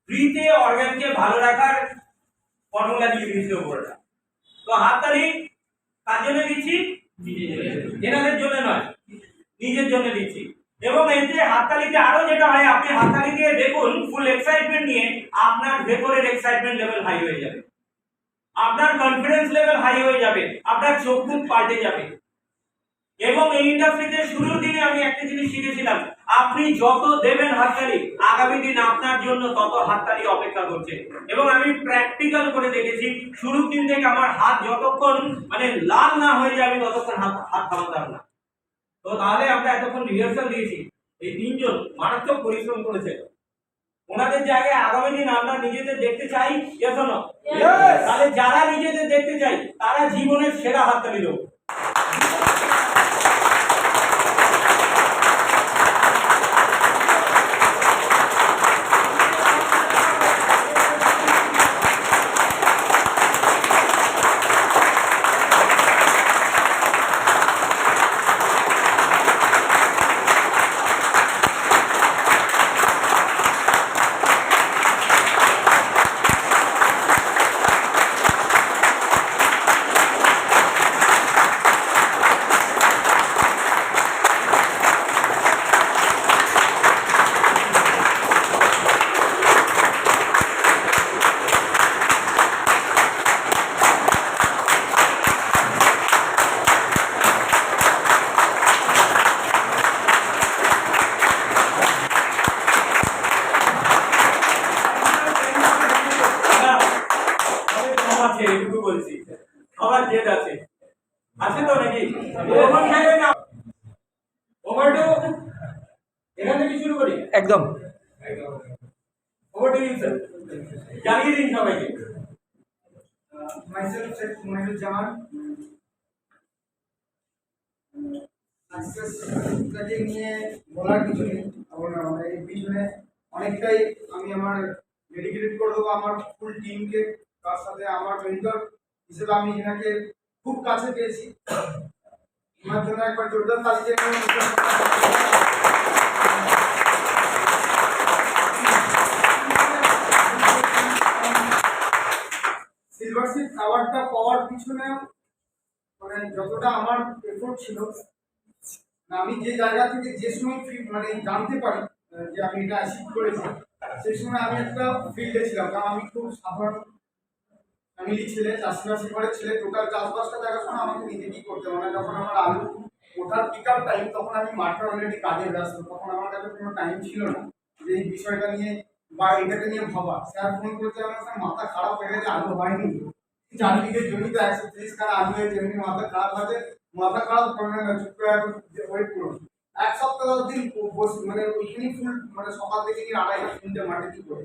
ফ্রিতে অর্গানকে ভালো রাখার ফর্মুলা দিয়ে দিয়েছিল ওপরটা। তো হাততালি কার জন্য দিচ্ছি? এনাদের জন্য নয়, নিজের জন্য দিচ্ছি। এবং এই যে হাততালিতে আরো যেটা হয়, আপনি হাততালি দিয়ে দেখুন ফুল এক্সাইটমেন্ট নিয়ে আপনার ভেতরের এক্সাইটমেন্ট লেভেল হাই হয়ে যাবে, আপনার কনফিডেন্স লেভেল হাই হয়ে যাবে, আপনার চোখ মুখ পাল্টে যাবে। এবং এই ইন্ডাস্ট্রিতে শুরুর দিনে আমি একটা জিনিস শিখেছিলাম, আপনি যত দেবেন হাততালি, আগামী দিন আপনার জন্য তত হাততালি অপেক্ষা করছে। এবং আমি প্র্যাকটিক্যাল করে দেখেছি, শুরুর দিন থেকে আমার হাত যতক্ষণ মানে লাল না হয়ে যাবে ততক্ষণ হাত থামাতাম না। তো তাহলে আমরা এতক্ষণ রিহার্সাল দিয়েছি, এই তিনজন মারাত্মক পরিশ্রম করেছে। ওনাদের জায়গায় আগামী দিন আমরা নিজেদের দেখতে চাই, ইয়েস অর নো? তাহলে যারা নিজেদের দেখতে চাই তারা জীবনের সেরা হাততালি দেব। সবার জেদ আছে, আছে তো নাকি? ওভার টু এখান থেকে শুরু করি। একদম ওভার টু ইউ স্যার, জানিয়ে দিন সবাইকে। myself Sheikh Muniruzzaman, সাকসেসটাকে নিয়ে বলার কিছু নেই। আমার এই পিছনে অনেকটাই আমি আমার ডেডিকেটেড করে দেবো আমার ফুল টিমকে। তার সাথে আমার মেন্টর হিসেবে আমি এনাকে খুব কাছে পেয়েছি। আমার জন্য একবার জোরদার তালি দিয়ে সিলভার সিট অ্যাওয়ার্ডটা পাওয়ার পিছনে মানে যতটা আমার এফোর্ট ছিল, আমি যে জায়গা থেকে যে সময় মানে জানতে পারি যে আমি এটা অ্যাচিভ করেছি, সেই সময় আমি একটা ফিল্ডে ছিলাম। কারণ আমি খুব সাধারণ ফ্যামিলি ছেলে, চাষিবাসী ঘরের ছেলে, টোটাল চাষবাসটা দেখাশোনা আমাকে নিজেকেই করতে। মানে যখন আমার আলু ওঠার পিক আপ টাইম, তখন আমি মাঠে অলরেডি কাজে ব্যস্ত, তখন আমার কাছে কোনো টাইম ছিল না যে এই বিষয়টা নিয়ে বা এটাকে নিয়ে ভাবা। স্যার ফোন করতে আমার স্যার মাথা খারাপ হয়ে গেছে, আলু হয়নি, 4 বিঘে জমিতে 130 খানা আলু হয়েছে, এমনি মাথা খারাপ আছে। মাথা খারাপ করবেন না, চুপ করে এখন ওয়েট করুন। এক সপ্তাহ 10 দিন মানে ওইখানেই ফুল মানে সকাল থেকে নিয়ে 2:30-3টে মাঠে কি করে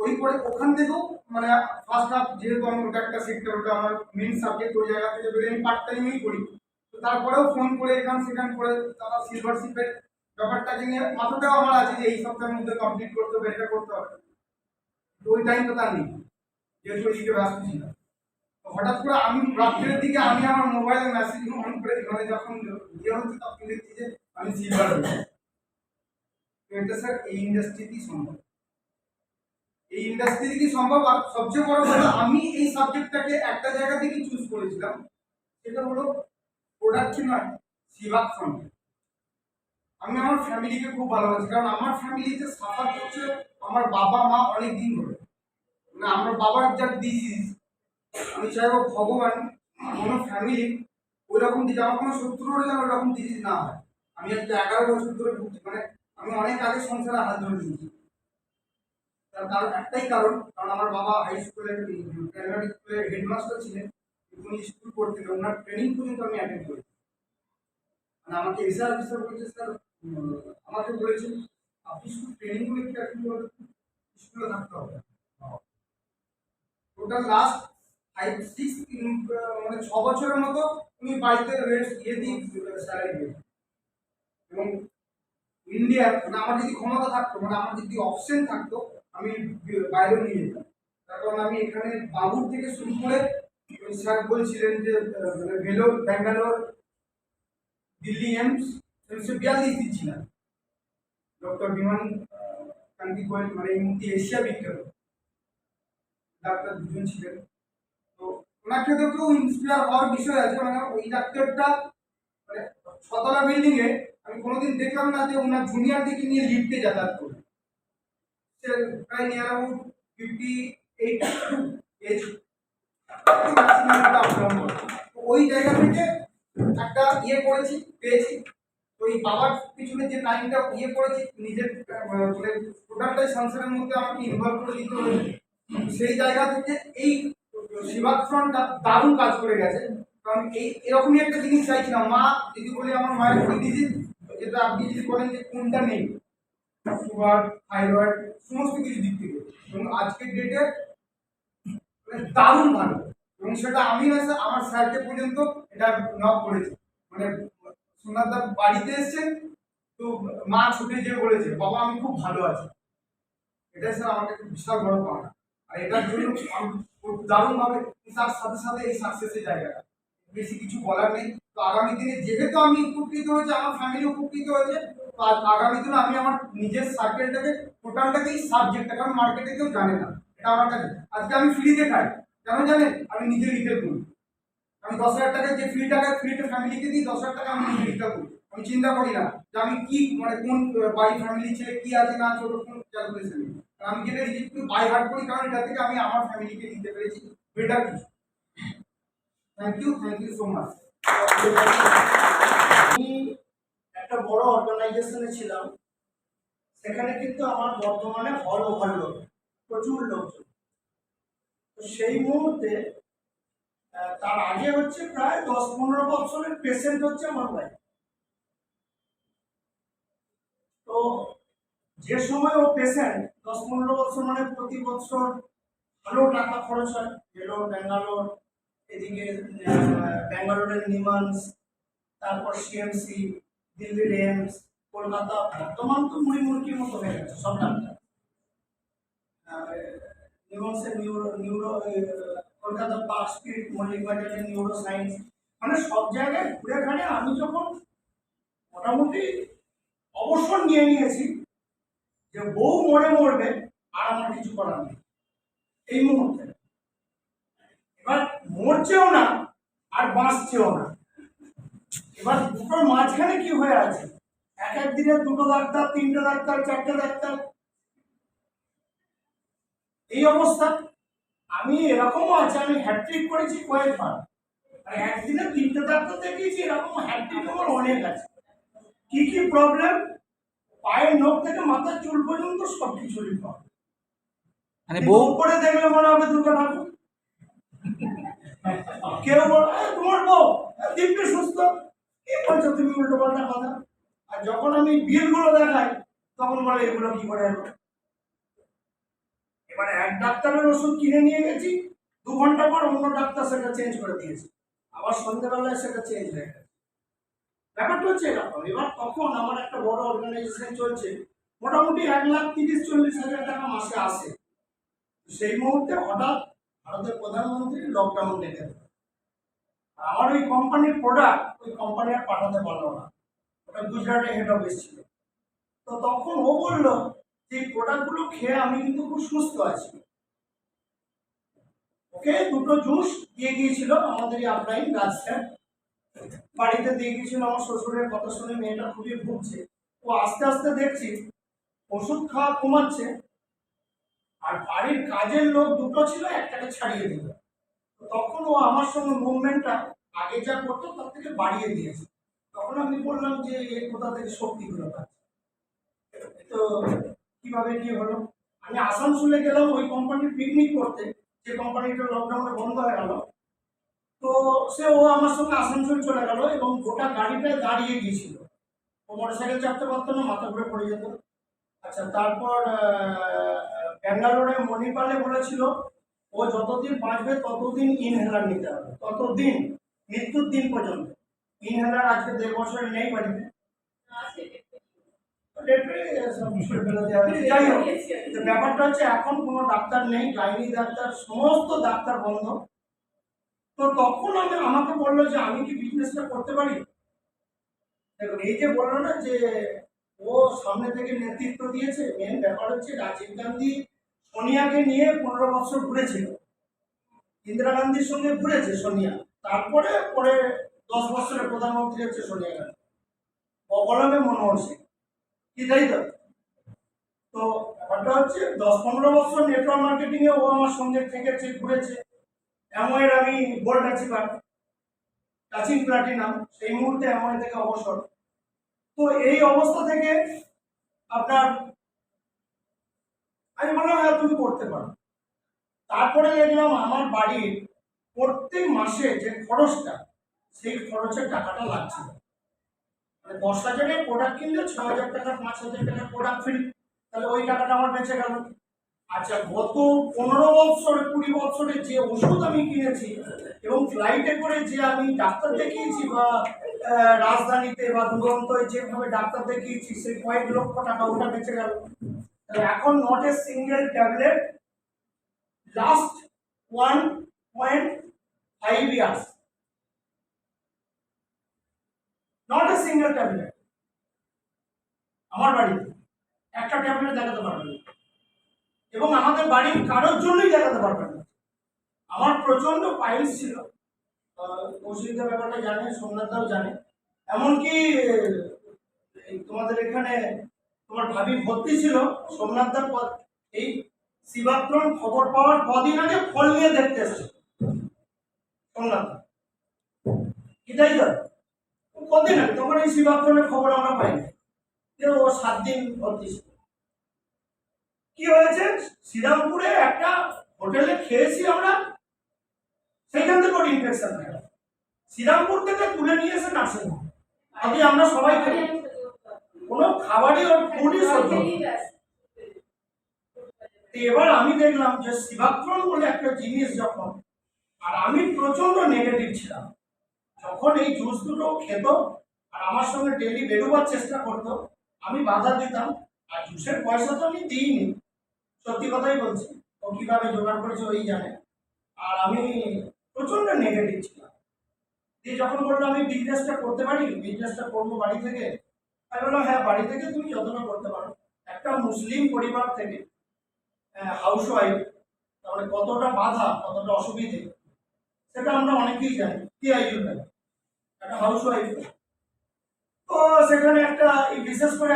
ওই করে ওখান থেকেও মানে ফার্স্ট হাফ যেহেতু আমি ওটা একটা সেক্টর, ওটা আমার মেন সাবজেক্ট, ওই জায়গা থেকে বেরিয়ে আমি পার্ট টাইমেই করি। তো তারপরেও ফোন করে এখান সেখান করে তারা সিলভারশিপের ব্যাপারটাকে নিয়ে মাথাটাও আমার আছে যে এই সপ্তাহের মধ্যে কমপ্লিট করতে হবে, এটা করতে হবে। তো ওই টাইমটা তার নেই, যেহেতু ওইদিকে ব্যস্ত ছিল। হঠাৎ করে আমি রাত্রের দিকে আমি আমার মোবাইলে মেসেজ অন করে মানে যখন ইয়ে হচ্ছে তখন দেখছি যে আমি সিলভার হয়েছি। এটা স্যার এই ইন্ডাস্ট্রিতেই সম্ভব, এই ইন্ডাস্ট্রি কি সম্ভব। আর সবচেয়ে বড় কথা, আমি এই সাবজেক্টটাকে একটা জায়গা থেকে চুজ করেছিলাম, সেটা হলো প্রোডাক্ট নয়, সেবাশ্রম। আমি আমার ফ্যামিলিকে খুব ভালোবাসি, কারণ আমার ফ্যামিলিতে সাফার করছে আমার বাবা মা অনেক দিন ধরে। মানে আমার বাবার যা ডিজিজ, আমি চাইবো ভগবান কোনো ফ্যামিলি ওই রকম ডিজিজ, আমার কোনো শত্রু হলে যেন ওই রকম ডিজিজ না হয়। আমি একটা 11 বছর ধরে ভুগছি, মানে আমি অনেক আগে সংসারে হাত ধরে নিয়েছি। তার কারণ একটাই কারণ আমার বাবা হাই স্কুলের প্রাইমারি স্কুলের হেডমাস্টার ছিলেন, উনি স্কুল করতেন, ওনার ট্রেনিং পর্যন্ত আমি অ্যাটেন্ড করি। মানে আমাকে এসআর অফিসার বলেছে স্যার, আমাকে বলেছেন আপনি শুধু ট্রেনিংগুলো একটু অ্যাটেন্ড করে স্কুলে থাকতে হবে। টোটাল লাস্ট 5-6 মানে 6 বছরের মতো উনি বাড়িতে রেস্ট দিয়ে দিই স্যালারি দিয়ে। এবং ইন্ডিয়ার মানে আমার যদি ক্ষমতা থাকতো, মানে আমার যদি অপশন থাকতো, আমি বাইরেও নিয়ে যেতাম। তার কারণ আমি এখানে বাবুর থেকে শুরু করে স্যার বলছিলেন যে মানে ভেলোর, ব্যাঙ্গালোর, দিল্লি এমস 42 দিচ্ছিলাম। ডক্টর বিমান আন্টি গোয়েল মানে এই মুহূর্তে এশিয়া বিখ্যাত ডাক্তার দুজন ছিলেন। তো ওনাকে দেখেও ইন্সপায়ার হওয়ার বিষয় আছে, মানে ওই ডাক্তারটা মানে 6 তলা বিল্ডিং এ আমি কোনোদিন দেখলাম না যে ওনার জুনিয়রদেরকে নিয়ে লিফটে যাতায়াত করে। সে প্রায় নিয়ার অ্যাবাউট 58 এজ, ওই জায়গা থেকে একটা করেছি, পেয়েছি। ওই বাবার পিছনে যে টাইমটা করেছি নিজের মানে টোটালটাই সংসারের মধ্যে আমাকে ইনভলভ করে দিতে হয়েছে। সেই জায়গা থেকে এই সেবাশ্রমটা দারুণ কাজ করে গেছে। কারণ এরকমই একটা জিনিস চাইছিলাম, মা যদি বলি আমার মায়ের কি ডিজিজ, যেটা আপনি যদি বলেন যে কোনটা নেই, সুগার, থাইরয়েড, সমস্ত কিছু দিক থেকে, এবং আজকের ডেটে মানে দারুণ ভালো। এবং সেটা আমি না স্যার, আমার স্যারকে পর্যন্ত এটা নক করেছে। মানে সোনারদা বাড়িতে এসছেন, তো মা ছুটে যেয়ে বলেছে বাবা আমি খুব ভালো আছি। এটাই স্যার আমাকে খুব বিশাল বড় পাওনা। আর এটার জন্য আমি খুব দারুণভাবে, তার সাথে সাথে এই সাকসেসের জায়গাটা বেশি কিছু বলার নেই। তো আগামী দিনে যেহেতু আমি উপকৃত হয়েছি, আমার ফ্যামিলি উপকৃত হয়েছে, তো আগামী দিনে আমি আমার নিজের সার্কেলটাকে টোটালটাকেই সাবজেক্টটা, কারণ মার্কেটে কেউ জানে না এটা আমার কাছে। আজকে আমি ফ্রিতে খাই, কেন জানেন? আমি নিজে রিটেল করি। আমি 10,000 টাকা যে ফ্রিটা ফ্যামিলিকে দিই, 10,000 টাকা আমি নিজে রিটেল করি। আমি চিন্তা করি না যে আমি কি মানে কোন বাড়ি ফ্যামিলি ছেলে কি আছে না ছোট কোন ক্যালকুলেশন নেই। আমি যেটা রিজেক্ট করি বাই হার্ট করি, কারণ এটা থেকে আমি আমার ফ্যামিলিকে দিতে পেরেছি বেটার কিছু। Thank you so much. আমি একটা বড় অর্গানাইজেশনে ছিলাম, সেখানে কিন্তু আমার বর্তমানে হল ওভারলোড, প্রচুর লোকজন। তো সেই মুহূর্তে তার আগে হচ্ছে প্রায় 10-15 বছরের পেশেন্ট হচ্ছে আমার ভাই। তো যে সময় ও পেশেন্ট 10-15 বছর মানে প্রতি বছর ভালো টাকা খরচ হয়, ভেলোর, ব্যাঙ্গালোর, এদিকে ব্যাঙ্গালোরের নিমান্স, তারপর সিএমসি, দিল্লির এমস, কলকাতা, বর্তমান তো মুড়িমুড়কির মতো হয়ে গেছে সব ডাক্তার। নিমান্সের neuro, Kolkata park street, Mallick বাজারের নিউরো সায়েন্স, মানে সব জায়গায় ঘুরে ঘাড়ে আমি যখন মোটামুটি অবসর নিয়ে নিয়েছি যে বউ মরবে আর আমার কিছু করার নেই এই মুহূর্তে। এবার মরছেও না আর বাঁচছেও না, এবার দুটোর মাঝখানে কি হয়ে আছে, এক দিনে 2টো ডাক্তার, 3টে ডাক্তার, 4টে ডাক্তার, এই অবস্থা। আমি এরকমও আছে, আমি হ্যাট্রিক করেছি কয়েকবার, আর একদিনে 3টে ডাক্তার দেখিয়েছি, এরকম হ্যাট্রিক আমার অনেক আছে। কি কি প্রবলেম, পায়ের নখ থেকে মাথার চুল পর্যন্ত সবকিছুরই প্রবলেম। মানে বউ করে দেখলে মনে হবে দুর্গা ঠাকুর। কেউ বলে তোমার বউ দিব্যি সুস্থ, কি বলছো তুমি উল্টো পাল্টা কথা। আর যখন আমি বিলগুলো দেখাই তখন বলে এগুলো কি করে এলো। এবারে এক ডাক্তারের ওষুধ কিনে নিয়ে গেছি, 2 ঘন্টা পর অন্য ডাক্তার সেটা চেঞ্জ করে দিয়েছে, আবার সন্ধ্যেবেলায় সেটা চেঞ্জ হয়ে গেছে। ব্যাপারটা হচ্ছে এরকম। এবার তখন আমার একটা বড় অর্গানাইজেশন চলছে, মোটামুটি 1,30,000-40,000 টাকা মাসে আসে। সেই মুহূর্তে হঠাৎ ভারতের প্রধানমন্ত্রী লকডাউন ডেকে দেন। আমার ওই কোম্পানির প্রোডাক্ট ওই কোম্পানি আর পাঠাতে পারলো না, ওটা গুজরাটে হেড অফিস ছিল। তো তখন ও বললো যে প্রোডাক্টগুলো খেয়ে আমি কিন্তু খুব সুস্থ আছি। ওকে 2টো জুস দিয়ে গিয়েছিল আমাদের এই আপলাইন গাছ স্যার, বাড়িতে দিয়ে গিয়েছিল। আমার শ্বশুরের কথা শুনে মেয়েটা খুবই ভুগছে। ও আস্তে আস্তে দেখছি ওষুধ খাওয়া কমাচ্ছে, আর বাড়ির কাজের লোক 2টো ছিল, একটাকে ছাড়িয়ে দিল। তখন ও আমার সঙ্গে মুভমেন্টটা আগে যা করতো তার থেকে বাড়িয়ে দিয়েছে। তখন আমি বললাম যে এর কোথা থেকে শক্তিগুলো পাচ্ছে, তো কিভাবে কি হলো। আমি আসানসোলে গেলাম ওই কোম্পানির পিকনিক করতে, যে কোম্পানিটা লকডাউনে বন্ধ হয়ে গেল। তো ও আমার সঙ্গে আসানসোল চলে গেল এবং গোটা গাড়িটায় দাঁড়িয়ে গিয়েছিল। ও মোটরসাইকেল চাপতে পারতো না, মাথা ঘুরে পড়ে যেত। আচ্ছা, তারপর ব্যাঙ্গালোরে মণিপালে বলেছিল ও যতদিন বাঁচবে ততদিন ইনহেলার নিতে হবে, ততদিন মৃত্যুর দিন পর্যন্ত। ইনহেলার আজকে 1.5 বছর নেই বাড়িতে। যাই হোক, ব্যাপারটা হচ্ছে এখন কোনো ডাক্তার নেই, গাইনি ডাক্তার, সমস্ত ডাক্তার বন্ধ। তো তখন আমাকে বললো যে আমি কি বিজনেসটা করতে পারি। দেখুন, এই যে বললো না যে ও সামনে থেকে নেতৃত্ব দিয়েছে। মেন ব্যাপার হচ্ছে রাজীব গান্ধী সোনিয়াকে নিয়ে 15 বছর ঘুরেছিল, ইন্দিরা গান্ধীর সঙ্গে ঘুরেছে সোনিয়া, তারপরে পরে 10 বছরের প্রধানমন্ত্রী হচ্ছে সোনিয়া গান্ধী, অকলমে মনমোহন সিং, কি তাই তো? তো ব্যাপারটা হচ্ছে 10-15 বছর নেটওয়ার্ক মার্কেটিং এ ও আমার সঙ্গে থেকেছে, ঘুরেছে। অ্যামওয়ের আমি গোল্ড অ্যাচিভার, টাচিং প্লাটিনাম, সেই মুহূর্তে অ্যামওয়ে থেকে অবসর। তো এই অবস্থা থেকে আপনার আমি বললাম হ্যাঁ তুমি করতে পারো। তারপরে দেখলাম আমার বাড়ির প্রত্যেক মাসে যে খরচটা, সেই খরচের টাকাটা লাগছে না। মানে 10,000-এর প্রোডাক্ট কিনলে 6,000 টাকা 5,000 টাকা প্রোডাক্ট ফ্রি, তাহলে ওই টাকাটা আমার বেঁচে গেল। আচ্ছা, গত 15 বছরে 20 বছরে যে ওষুধ আমি কিনেছি এবং ফ্লাইটে করে যে আমি ডাক্তার দেখিয়েছি বা রাজধানীতে বা দুরন্তয় যেভাবে ডাক্তার দেখিয়েছি, সেই কয়েক লক্ষ টাকা ওটা বেঁচে গেল। তাহলে এখন not a single tablet last 1.5 years, not a single tablet আমার বাড়িতে একটা ট্যাবলেট দেখাতে পারবেন না। এবং আমাদের বাড়ির কারোর জন্যই দেখাতে পারবেন না। আমার প্রচন্ড পাইলস ছিল, কৌশিকদা ব্যাপারটা জানে, সোমনাথদাও জানে। এমনকি তোমাদের এখানে তোমার ভাবি ভর্তি ছিল, সোমনাথদার এই শিবাত্রন খবর পাওয়ার কদিন আগে ফল নিয়ে দেখতে এসছে সোমনাথ, কি তাই তো? কদিন আগে, তখন এই শিবাত্রনের খবর আমরা পাইনি যে ও 7 দিন ভর্তি ছিল। কি হয়েছে, শ্রীরামপুরে একটা হোটেলে খেয়েছি আমরা, সেখান থেকে ওর ইনফেকশন হয়ে গেল। শ্রীরামপুর থেকে তুলে নিয়ে এসে নার্সিংহোম, আগে আমরা সবাই খাই, কোনো খাবারই ওর ফুডই সহ্য। এবার আমি দেখলাম যে শিবাত্রন বলে একটা জিনিস যখন, আর আমি প্রচন্ড নেগেটিভ ছিলাম, যখন এই জুস দুটো খেত আর আমার সঙ্গে ডেলি বেরোবার চেষ্টা করতো, আমি বাধা দিতাম। আর জুসের পয়সা তো আমি দিইনি, সত্যি কথাই বলছি, ও কিভাবে জোগাড় করেছে ওই জানে। আর আমি প্রচন্ড নেগেটিভ ছিলাম। দিয়ে যখন বললো আমি বিজনেসটা করতে পারি, বিজনেসটা করবো বাড়ি থেকে, আমি বললাম হ্যাঁ বাড়ি থেকে তুমি যতটা করতে পারো। একটা মুসলিম পরিবার থেকে হাউস ওয়াইফ, তাহলে কতটা বাধা, কতটা অসুবিধে, সেটা আমরা অনেকেই জানি। কি আইজুল ভাই, একটা হাউস ওয়াইফ, তো সেখানে একটা বিশেষ করে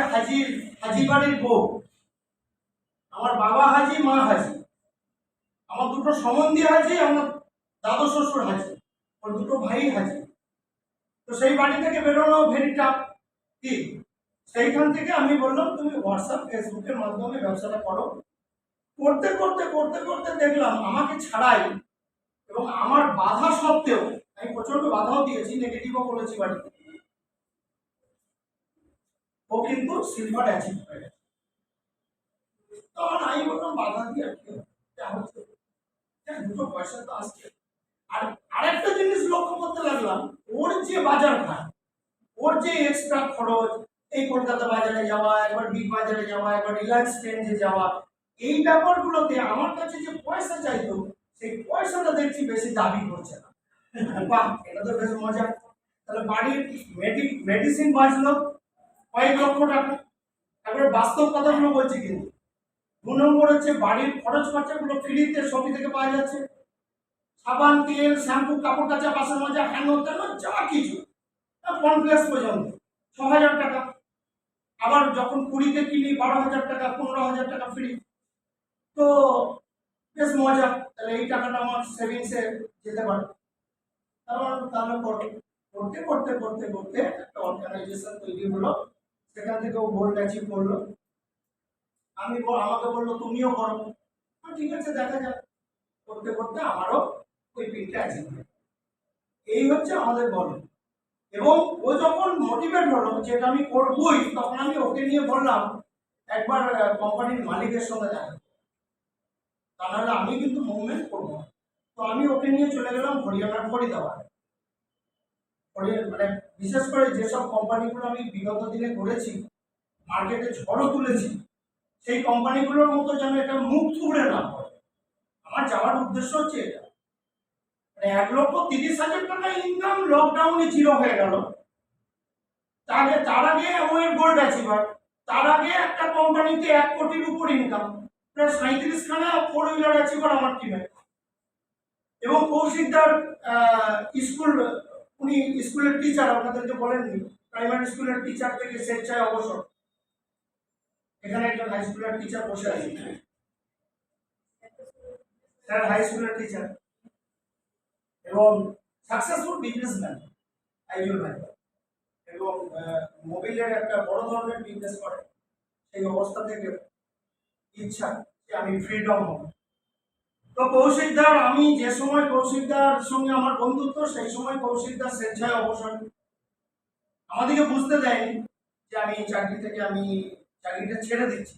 হাজি বাড়ির বউ, আমার বাবা হাজি, মা হাজি, আমার দুটো সম্বন্ধী হাজি, আমার দাদু শ্বশুর হাজি, ওর দুটো ভাই হাজি। তো সেই বাড়ি থেকে বেরোনো ভেরি টাফ। কি সেইখান থেকে আমি বললাম তুমি হোয়াটসঅ্যাপ ফেসবুকের মাধ্যমে ব্যবসাটা করো। করতে করতে করতে করতে দেখলাম আমাকে ছাড়াই এবং আমার বাধা সত্ত্বেও, আমি প্রচন্ড বাধাও দিয়েছি, নেগেটিভও বলেছি বাড়িতে, ও কিন্তু সিলভার অ্যাচিভ হয়ে গেছে। তখন আমি বললাম বাধা দিয়ে আর কি যা হচ্ছে, দুটো পয়সা তো আসছে। আর আরেকটা জিনিস লক্ষ্য করতে লাগলাম, ওর যে বাজার ঘাট, ওর যে এক্সট্রা খরচ, এই কলকাতা বাজারে যাওয়া, একবার বিগ বাজারে যাওয়া, একবার রিলায়েন্স ট্রেন্ডে যাওয়া, এই ব্যাপারগুলোতে আমার কাছে যে পয়সা চাইতো, সেই পয়সাটা দেখছি বেশি দাবি করছে না। বাহ, এটা তো বেশ মজা। তাহলে বাড়ির মেডিসিন বাঁচলো কয়েক লক্ষ টাকা। তারপরে বাস্তব কথাগুলো বলছি, কিন্তু 2 নম্বর হচ্ছে বাড়ির খরচ খরচাগুলো ফ্রিতে সবই থেকে পাওয়া যাচ্ছে। সাবান, তেল, শ্যাম্পু, কাপড় কাচা, বাসন মাজা, হ্যানো তেল, যা কিছু, কমপ্লেক্স পর্যন্ত 6,000 টাকা। আবার যখন 20-তে কিনি 12,000 টাকা, 15,000 টাকা ফ্রি। তো বেশ মজা, তাহলে এই টাকাটা আমার সেভিংসে যেতে পারে। তাহলে করতে করতে করতে করতে একটা অর্গানাইজেশন তৈরি হলো, সেখান থেকে ও গোল্ড অ্যাচিভ করলো। আমাকে বললো তুমিও করো, ঠিক আছে দেখা যাক। করতে করতে আমারও ওই পিনটা অ্যাচিভ হলো। এই হচ্ছে আমাদের গল্প। এবং ও যখন মোটিভেট হলো যেটা আমি করবই, তখন আমি ওকে নিয়ে বললাম একবার কোম্পানির মালিকের সঙ্গে দেখা, তা নাহলে আমি কিন্তু মুভমেন্ট করবো। তো আমি ওকে নিয়ে চলে গেলাম হরিয়ানার ফরিদাবাদ। মানে বিশেষ করে যেসব কোম্পানিগুলো আমি বিগত দিনে করেছি, মার্কেটে ঝড়ও তুলেছি, সেই কোম্পানিগুলোর মতো যেন এটা মুখ থুবড়ে না পড়ে। আমার যাওয়ার উদ্দেশ্য হচ্ছে এটা। মানে 1,30,000 টাকা ইনকাম লকডাউনে 0 হয়ে গেল। তার আগে আমার গোল্ড অ্যাচিভার, তার আগে একটা কোম্পানিতে 1 কোটির উপর ইনকাম, প্রায় 37খানা 4 হুইলার আছে আমার টিমে। এবং কৌশিকদার স্কুল, উনি স্কুলের টিচার, আপনাদেরকে বলেননি, প্রাইমারি স্কুলের টিচার থেকে স্বেচ্ছায় অবসর। এখানে একজন হাই স্কুলের টিচার বসে আছে, স্যার হাই স্কুলের টিচার এবং সাকসেসফুল বিজনেসম্যান আইজুল ভাই, এবং মোবিলের একটা বড় ধরনের বিজনেস করে। সেই অবস্থা থেকে ইচ্ছা যে আমি ফ্রিডম হব। তো কৌশিকদার, আমি যে সময় কৌশিকদার সঙ্গে আমার বন্ধুত্ব, সেই সময় কৌশিকদার স্বেচ্ছায় অবসর আমাদেরকে বুঝতে দেয়নি যে আমি চাকরিটা ছেড়ে দিচ্ছি।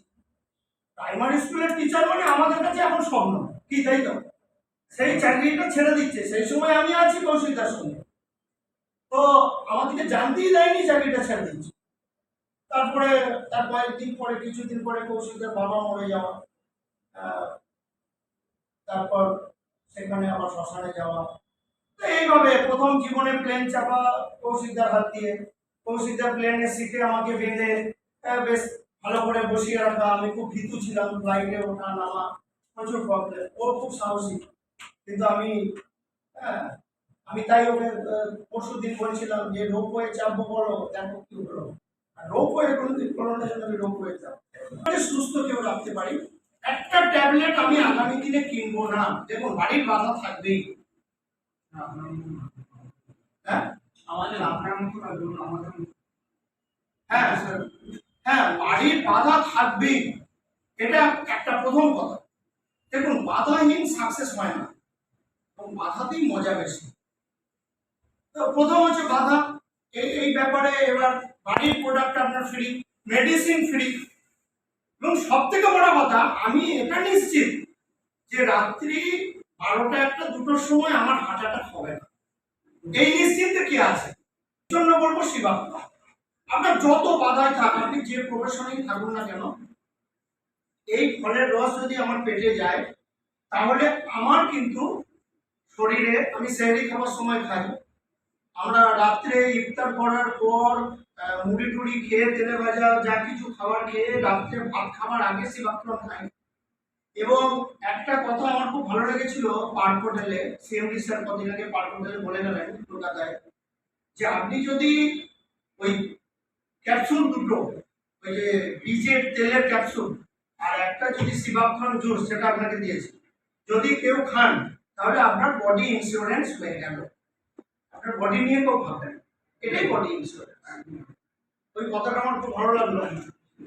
প্রাইমারি স্কুলের টিচার মানে আমাদের কাছে এখন স্বপ্ন, কি তাই তো? সেই চাকরিটা ছেড়ে দিচ্ছে, সেই সময় আমি আছি কৌশিকদার সঙ্গে, তো আমাদেরকে জানতেই দেয়নি চাকরিটা ছেড়ে দিচ্ছি। তারপরে তার কিছুদিন পরে কৌশিকদার বাবা মরে যাওয়া, তারপর সেখানে আবার শ্মশানে যাওয়া। তো এইভাবে প্রথম জীবনে প্লেন চাপা কৌশিকদার হাত দিয়ে, কৌশিকদার প্লেনের সিটে আমাকে বেঁধে বেশ ভালো করে বসিয়ে রাখা। আমি খুব ভীতু ছিলাম, ফ্লাইটে ওঠা নামা প্রচুর প্রবলেম। ও খুব সাহসী, কিন্তু আমি তাই ওকে পরশু দিন বলছিলাম যে রোপওয়ে চাপবো, বলো দেখো কি হলো। রোপওয়ে কোনোদিন করোনার জন্য আমি রোপওয়ে চাপ সুস্থ কেউ রাখতে পারি। একটা ট্যাবলেট আমি আগামী দিনে কিনবো না। দেখুন, বাড়ির বাধা থাকবেই। হ্যাঁ, আমাদের আপনার মতো না, ধরুন আমাদের হ্যাঁ হ্যাঁ, বাড়ির বাধা থাকবেই, এটা একটা প্রথম কথা। দেখুন, বাধাহীন সাকসেস হয় না, এবং বাধাতেই মজা বেশি। তো প্রথম হচ্ছে বাধা, এই ব্যাপারে। এবার বাড়ির প্রোডাক্ট আপনার ফ্রি, মেডিসিন ফ্রি, এবং সব থেকে বড় কথা, আমি এটা নিশ্চিত যে রাত্রি 12টা 1টা 2টোর সময় আমার হার্ট অ্যাটাক হবে না। এই নিশ্চিন্তে কি আছে? জন্য বলবো শিবাত্মা, আপনার যত বাধায় থাক, আপনি যে প্রফেশনেই থাকুন না কেন, এই ফলের রস যদি আমার পেটে যায়, তাহলে আমার কিন্তু শরীরে, আমি সেহরি খাবার সময় খাই, আমরা রাত্রে ইফতার করার পর মুড়ি টুড়ি খেয়ে, তেলে ভাজা যা কিছু খাবার খেয়ে, রাত্রে ভাত খাবার আগে শিবাত্মা খাই। এবং একটা কথা আমার খুব ভালো লেগেছিল, পার্ক হোটেলে সিএমডি স্যার কদিন আগে পার্ক হোটেলে বলে গেলেন কলকাতায়, যে আপনি যদি ওই ক্যাপসুল দুটো, ওই যে বীজের তেলের ক্যাপসুল, আর একটা যদি শিবাত্মন জুস, সেটা আপনাকে দিয়েছি, যদি কেউ খান, তাহলে আপনার বডি ইন্স্যুরেন্স হয়ে গেল। আপনার বডি নিয়ে কেউ ভাববেন, এটাই বডি ইন্স্যুরেন্স। ওই কথাটা আমার খুব ভালো লাগলো।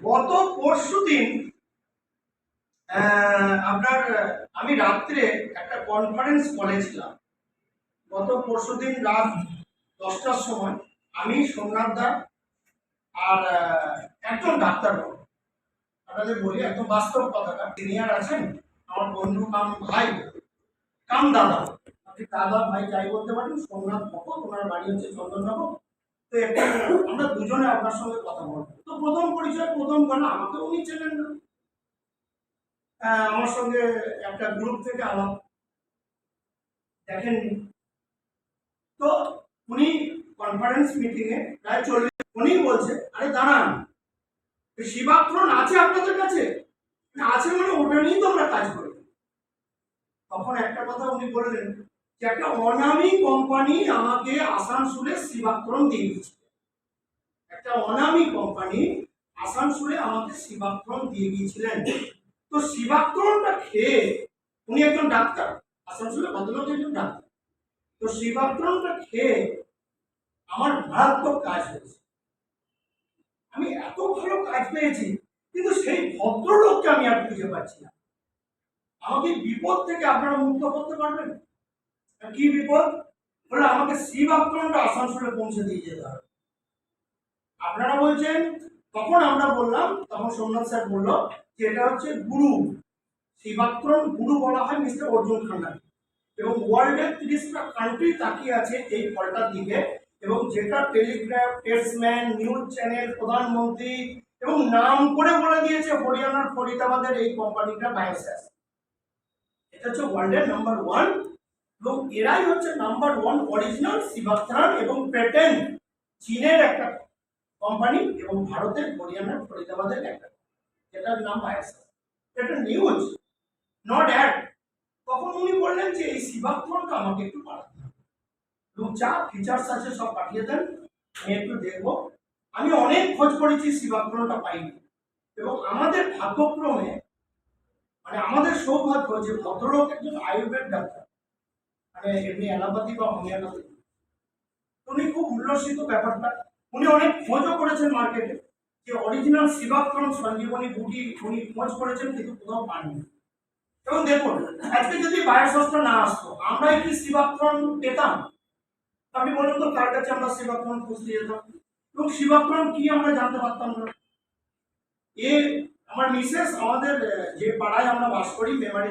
গত পরশু দিন আপনার আমি রাত্রে একটা কনফারেন্স কলে ছিলাম। গত পরশু দিন রাত 10টার সময় আমি, সোমনাথ দা আর একজন ডাক্তারবাবু, আপনাদের বলি একদম বাস্তব কথাটা, সিনিয়র আছেন, আমার বন্ধু কাম ভাই কাম দাদা, আপনি দাদা ভাই যাই বলতে পারেন, সোমনাথ ভকত, ওনার বাড়ি হচ্ছে চন্দননগর। তো একটু আমরা দুজনে আপনার সঙ্গে কথা বলবো। তো প্রথম পরিচয়, প্রথম কথা, আমাকে উনি চেনেন না, আমার সঙ্গে একটা গ্রুপ থেকে আলাপ, দেখেননি। তো উনি কনফারেন্স মিটিং এ প্রায় 40, উনি বলছে, আরে দাঁড়ান, শিবাত্মন আছে আপনাদের কাছে? আছে মানে ওটা নিয়েই তো আমরা কাজ করি। তখন একটা কথা উনি বললেন যে একটা অনামী কোম্পানি আমাকে আসানসোলে শিবাত্মন দিয়ে দিয়েছে। একটা অনামী কোম্পানি আসানসোলে আমাকে শিবাত্মন দিয়ে গিয়েছিলেন। তো শিবাত্মনটা খেয়ে, উনি একজন ডাক্তার, আসানসোলে ভদ্রলোক একজন ডাক্তার, তো শিবাত্মনটা খেয়ে আমার মারাত্মক কাজ হয়েছে। আমি এত ভালো কাজ পেয়েছি, কিন্তু সেই ভদ্রলোককে আমি আর খুঁজে পাচ্ছি না। আমাকে বিপদ থেকে আপনারা মুক্ত করতে পারবেন? কি বিপদ? বলে আমাকে শিবাত্মনটা আসানসোলে পৌঁছে দিয়ে যেতে হবে। আপনারা বলছেন, তখন আমরা বললাম, তখন সোমনাথ স্যার বলল যে এটা হচ্ছে গুরু, শিবাত্মন গুরু বলা হয় মিস্টার অর্জুন খান্নাকে, এবং ওয়ার্ল্ডের 30টা কান্ট্রি তাকিয়ে আছে এই ফলটার দিকে, এবং যেটা টেলিগ্রাফ, টেস্টম্যান, নিউজ চ্যানেল, প্রধানমন্ত্রী, এবং নাম করে বলে দিয়েছে হরিয়ানার ফরিদাবাদের এই কোম্পানিটা বায়োস্যাস, এটা হচ্ছে ওয়ার্ল্ডের নাম্বার 1, এবং এরাই হচ্ছে নাম্বার 1 অরিজিনাল শিবাত্মন এবং পেটেন্ট চীনের একটা। কোম্পানি এবং ভারতের হরিয়ানার ফরিদাবাদের একটা, যেটার নাম বায়োসাস। এটা নিউজ, নট অ্যাড। তখন উনি বললেন যে এই সিবাকথনটা আমাকে একটু পাঠাতে হবে, যা ফিচার্স আছে সব পাঠিয়ে দেন, আমি একটু দেখবো। আমি অনেক খোঁজ করেছি, সিবাকথনটা পাইনি। এবং আমাদের ভাগ্যক্রমে, মানে আমাদের সৌভাগ্য যে ভদ্রলোক একজন আয়ুর্বেদ ডাক্তার, মানে এমনি অ্যালোপ্যাথি বা হোমিওপ্যাথি, উনি খুব উল্লসিত ব্যাপারটা। উনি অনেক খোঁজও করেছেন মার্কেটে, যে অরিজিনাল সিবাকথন সঞ্জীবনী বুটি উনি খোঁজ করেছেন, কিন্তু কোথাও পাননি। এবং দেখুন, আজকে যদি বায়োসসটা না আসতো, আমরাই কি সিবাকথন পেতাম? আপনি বলুন তো, কার কাছে আমরা সিবাকথন খুঁজতে যেতাম? এবং সিবাকথন কি আমরা জানতে পারতাম না। এ আমার মিসেস, আমাদের যে পাড়ায় আমরা বাস করি, মেমারি